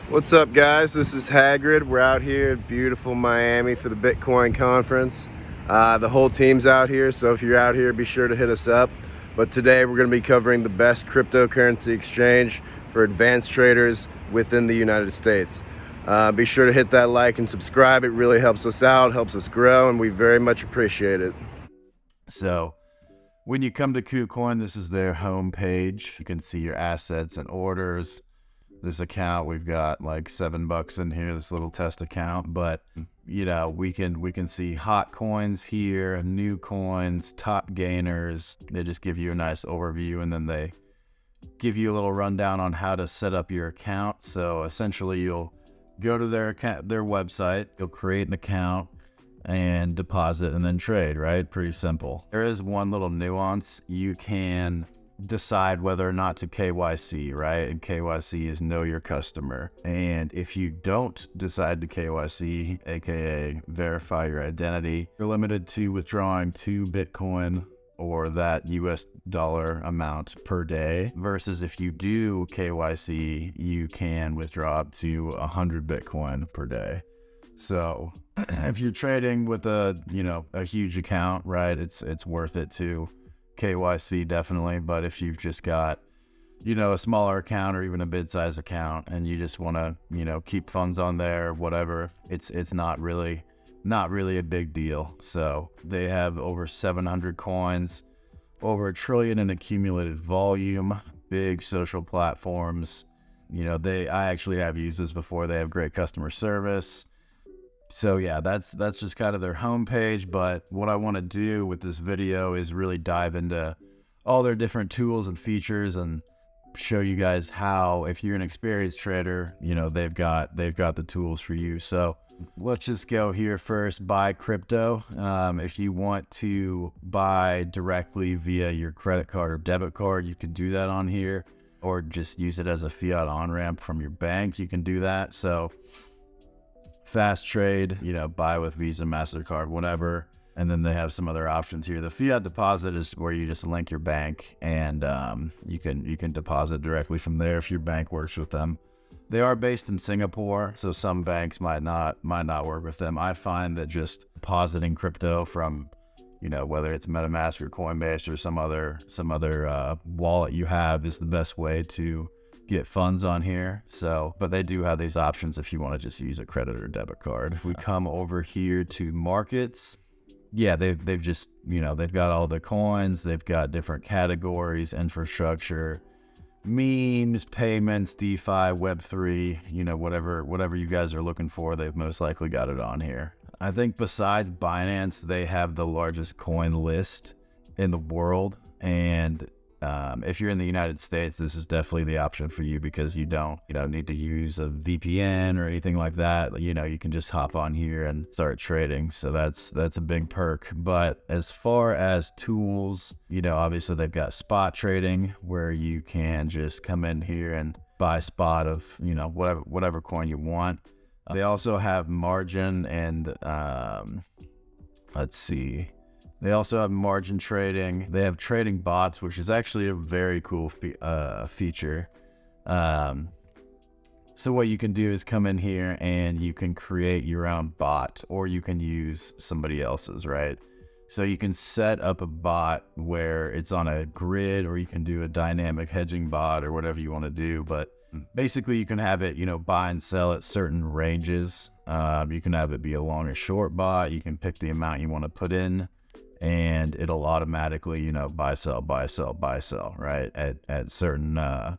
What's up, guys? This is Hagrid. We're out here in beautiful Miami for the Bitcoin conference. The whole team's out here, so if you're out here, be sure to hit us up. But today we're going to be covering the best cryptocurrency exchange for advanced traders within the United States. Be sure to hit that like and subscribe. It really helps us out, helps us grow, and we very much appreciate it. So when you come to Kucoin, this is their home page. You can see your assets and orders. This account, we've got like $7 in here, this little test account, but you know, we can see hot coins here, new coins, top gainers. They just give you a nice overview, and then they give you a little rundown on how to set up your account. So essentially you'll go to their website, you'll create an account and deposit and then trade, right? Pretty simple. There is one little nuance. You can decide whether or not to KYC, right? And KYC is know your customer. And if you don't decide to KYC, aka verify your identity, you're limited to withdrawing 2 Bitcoin or that US dollar amount per day, versus if you do KYC, you can withdraw up to 100 Bitcoin per day. So if you're trading with a huge account, right, it's worth it to KYC definitely. But if you've just got, a smaller account or even a mid-size account and you just want to, keep funds on there, whatever, it's not really a big deal. So they have over 700 coins, over 1 trillion in accumulated volume, big social platforms. I actually have used this before. They have great customer service. So yeah, that's just kind of their homepage. But what I want to do with this video is really dive into all their different tools and features and show you guys how, if you're an experienced trader, they've got the tools for you. So let's just go here first. Buy crypto. If you want to buy directly via your credit card or debit card, you can do that on here, or just use it as a fiat on-ramp from your bank. You can do that. So fast trade, buy with Visa, MasterCard, whatever. And then they have some other options here. The fiat deposit is where you just link your bank, and you can deposit directly from there if your bank works with them. They are based in Singapore, so some banks might not work with them. I find that just depositing crypto from, whether it's MetaMask or Coinbase or some other wallet you have is the best way to get funds on here. So, but they do have these options if you want to just use a credit or debit card. If we come over here to markets, yeah, they've just, they've got all the coins, they've got different categories, infrastructure, memes, payments, DeFi, Web3, whatever you guys are looking for, they've most likely got it on here. I think besides Binance, they have the largest coin list in the world. And if you're in the United States, this is definitely the option for you, because you don't need to use a VPN or anything like that. You can just hop on here and start trading. So that's a big perk. But as far as tools, obviously they've got spot trading, where you can just come in here and buy spot of, whatever coin you want. They also have margin and let's see. They also have margin trading. They have trading bots, which is actually a very cool feature. So what you can do is come in here and you can create your own bot, or you can use somebody else's, right? So you can set up a bot where it's on a grid, or you can do a dynamic hedging bot or whatever you want to do. But basically you can have it, buy and sell at certain ranges. You can have it be a long or short bot. You can pick the amount you want to put in, and it'll automatically, buy, sell, right? At certain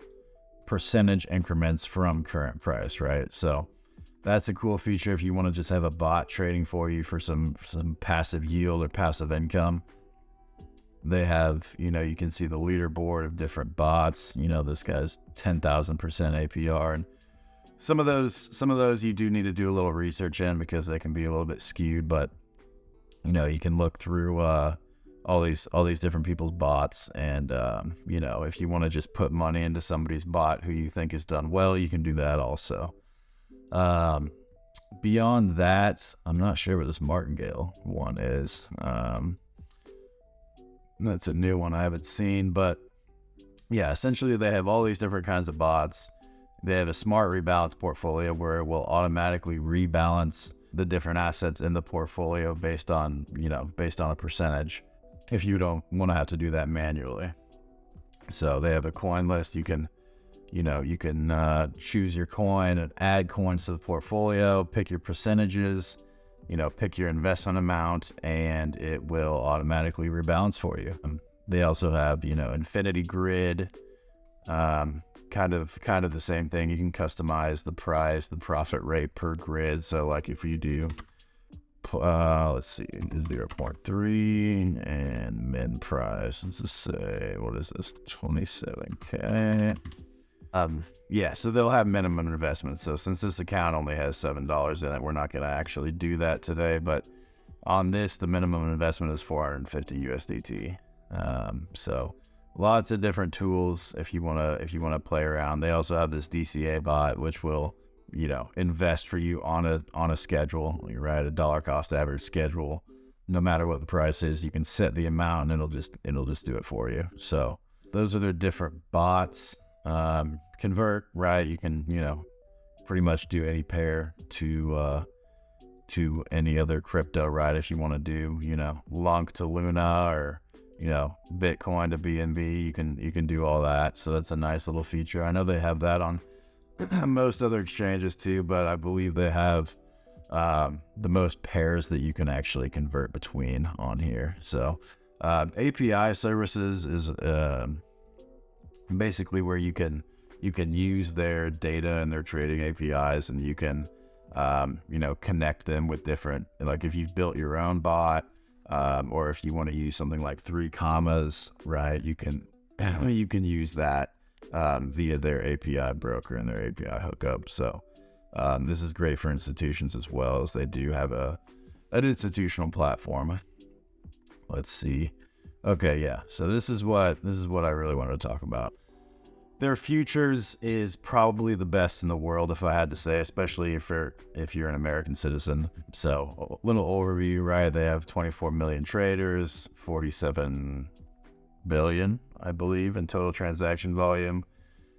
percentage increments from current price, right? So that's a cool feature if you want to just have a bot trading for you for some passive yield or passive income. They have, you can see the leaderboard of different bots. This guy's 10,000% APR, and some of those you do need to do a little research in, because they can be a little bit skewed, but you can look through all these different people's bots, and if you want to just put money into somebody's bot who you think has done well, you can do that also. Beyond that, I'm not sure what this martingale one is. That's a new one I haven't seen, but yeah, essentially they have all these different kinds of bots. They have a smart rebalance portfolio where it will automatically rebalance the different assets in the portfolio based on, based on a percentage if you don't want to have to do that manually. So they have a coin list. You can choose your coin and add coins to the portfolio, pick your percentages, pick your investment amount, and it will automatically rebalance for you. They also have, infinity grid, kind of the same thing. You can customize the price, the profit rate per grid. So like if you do, let's see, 0.3 and min price, let's just say, what is this, 27K. Yeah, so they'll have minimum investment. So since this account only has $7 in it, we're not going to actually do that today. But on this, the minimum investment is 450 USDT. So lots of different tools if you want to play around. They also have this DCA bot, which will, invest for you on a schedule. You write a dollar cost average schedule. No matter what the price is, you can set the amount and it'll just do it for you. So those are their different bots. Convert, right? You can, pretty much do any pair to any other crypto, right? If you want to do, Lunk to Luna or, Bitcoin to BNB, you can do all that. So that's a nice little feature. I know they have that on most other exchanges too, but I believe they have the most pairs that you can actually convert between on here. So API services is basically where you can use their data and their trading APIs, and you can connect them with different, like if you've built your own bot, or if you want to use something like 3 commas, right, you can use that via their API broker and their API hookup. So this is great for institutions as well, as they do have an institutional platform. Let's see. Okay, yeah. So this is what I really wanted to talk about. Their futures is probably the best in the world, if I had to say, especially if you're an American citizen. So a little overview, right? They have 24 million traders, 47 billion, I believe, in total transaction volume,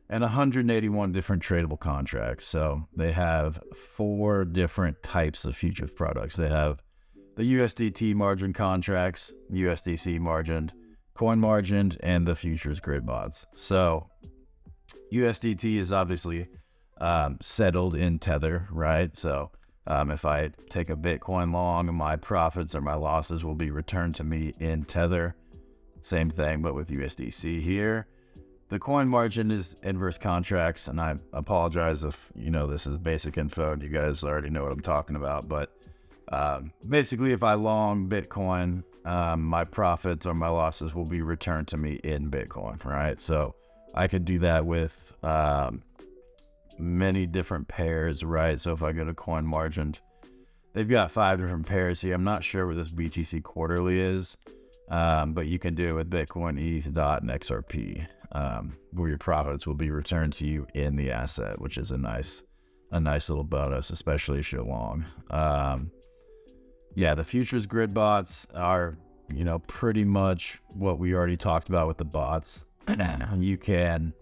and 181 different tradable contracts. So they have 4 different types of futures products. They have the USDT margin contracts, USDC margined, coin margined, and the futures grid bots. So USDT is obviously settled in Tether, right? So if I take a Bitcoin long, my profits or my losses will be returned to me in Tether. Same thing, but with USDC here. The coin margin is inverse contracts, and I apologize if this is basic info and you guys already know what I'm talking about, but basically if I long Bitcoin, my profits or my losses will be returned to me in Bitcoin, right? So I could do that with many different pairs, right? So if I go to coin margined, they've got 5 different pairs here. I'm not sure what this BTC quarterly is, but you can do it with Bitcoin, ETH, DOT, and XRP, where your profits will be returned to you in the asset, which is a nice little bonus, especially if you're long. Yeah, the futures grid bots are, pretty much what we already talked about with the bots. You can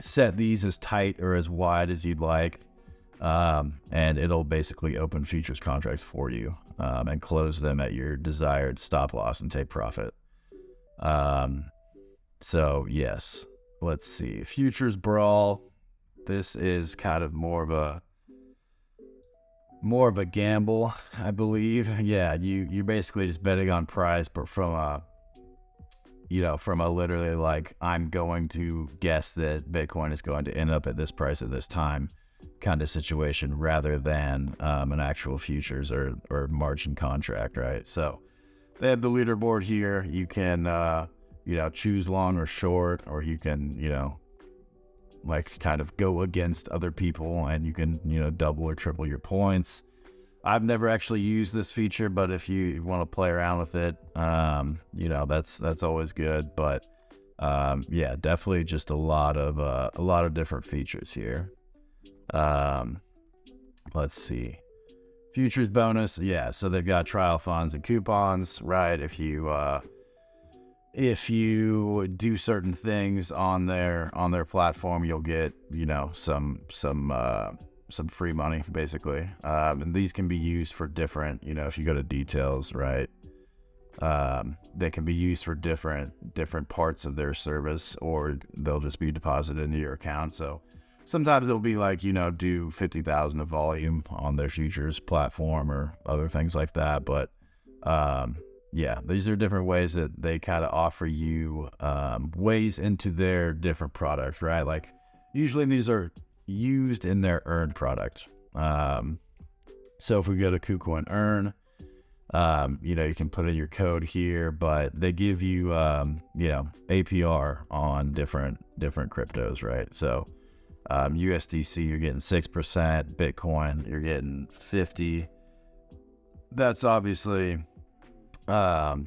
set these as tight or as wide as you'd like, and it'll basically open futures contracts for you and close them at your desired stop loss and take profit. So yes, let's see. Futures brawl. This is kind of more of a gamble, I believe. Yeah, you're basically just betting on price, but from a literally like, I'm going to guess that Bitcoin is going to end up at this price at this time kind of situation, rather than an actual futures or margin contract, right? So they have the leaderboard here. You can choose long or short, or you can like kind of go against other people, and you can double or triple your points. I've never actually used this feature, but if you want to play around with it, that's always good. But yeah, definitely just a lot of different features here. Let's see. Futures bonus, yeah. So they've got trial funds and coupons, right? If you if you do certain things on their platform, you'll get, you know, some free money basically. And these can be used for different, you know, if you go to details, right? They can be used for different parts of their service, or they'll just be deposited into your account. So sometimes it'll be like, you know, do 50,000 of volume on their futures platform or other things like that. But yeah, these are different ways that they kind of offer you ways into their different products, right? Like usually these are used in their earned product. So if we go to Kucoin Earn, you know, you can put in your code here, but they give you, you know, APR on different cryptos, right? So USDC, you're getting 6%, Bitcoin, you're getting 50. That's obviously, you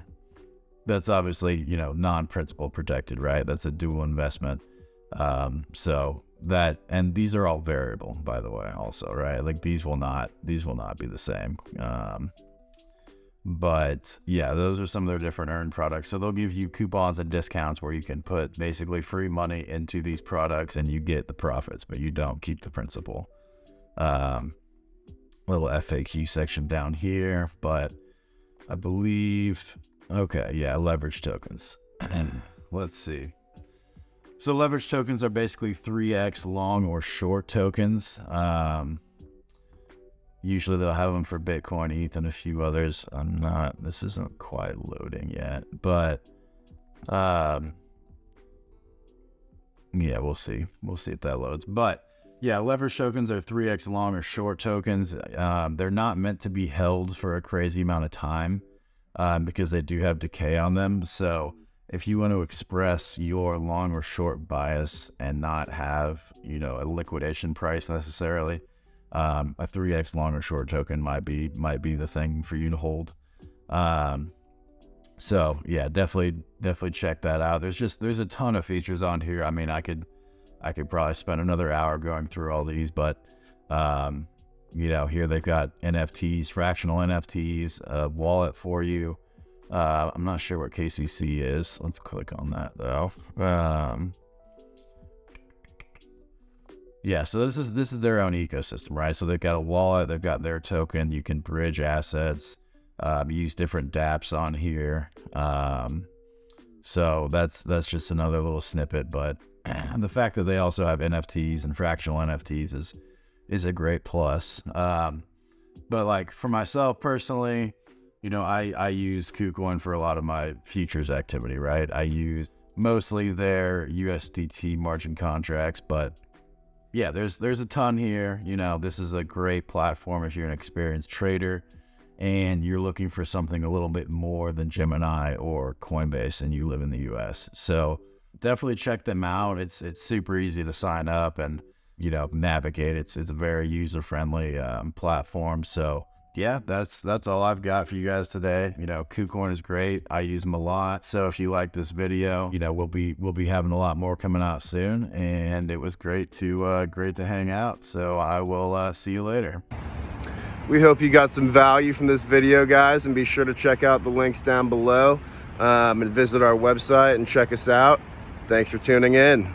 know, non-principal protected, right? That's a dual investment. So that, and these are all variable, by the way, also, right? Like these will not be the same. But yeah, those are some of their different earned products. So they'll give you coupons and discounts where you can put basically free money into these products and you get the profits, but you don't keep the principal. Little FAQ section down here, but I believe, okay, yeah, leverage tokens. Let's see. So leverage tokens are basically 3x long or short tokens. Usually they'll have them for Bitcoin, ETH, and a few others. This isn't quite loading yet, but yeah, we'll see. We'll see if that loads. But yeah, leverage tokens are 3x long or short tokens. They're not meant to be held for a crazy amount of time because they do have decay on them. So if you want to express your long or short bias and not have, you know, a liquidation price necessarily, a 3x long or short token might be the thing for you to hold. So yeah, definitely check that out. There's a ton of features on here. I mean, I could probably spend another hour going through all these, but you know, here they've got NFTs, fractional NFTs, a wallet for you. I'm not sure what KCC is. Let's click on that though. Yeah, so this is their own ecosystem, right? So they've got a wallet, they've got their token, you can bridge assets, use different dApps on here. So that's just another little snippet, but the fact that they also have NFTs and fractional NFTs is a great plus. But like for myself personally, you know, I use Kucoin for a lot of my futures activity, right? I use mostly their USDT margin contracts, but yeah, there's a ton here. You know, this is a great platform if you're an experienced trader and you're looking for something a little bit more than Gemini or Coinbase and you live in the US. So definitely check them out. It's super easy to sign up and, you know, navigate. It's a very user-friendly platform. So yeah, that's all I've got for you guys today. You know, Kucoin is great. I use them a lot. So if you like this video, you know, we'll be having a lot more coming out soon. And it was great to hang out. So I will see you later. We hope you got some value from this video, guys, and be sure to check out the links down below and visit our website and check us out. Thanks for tuning in.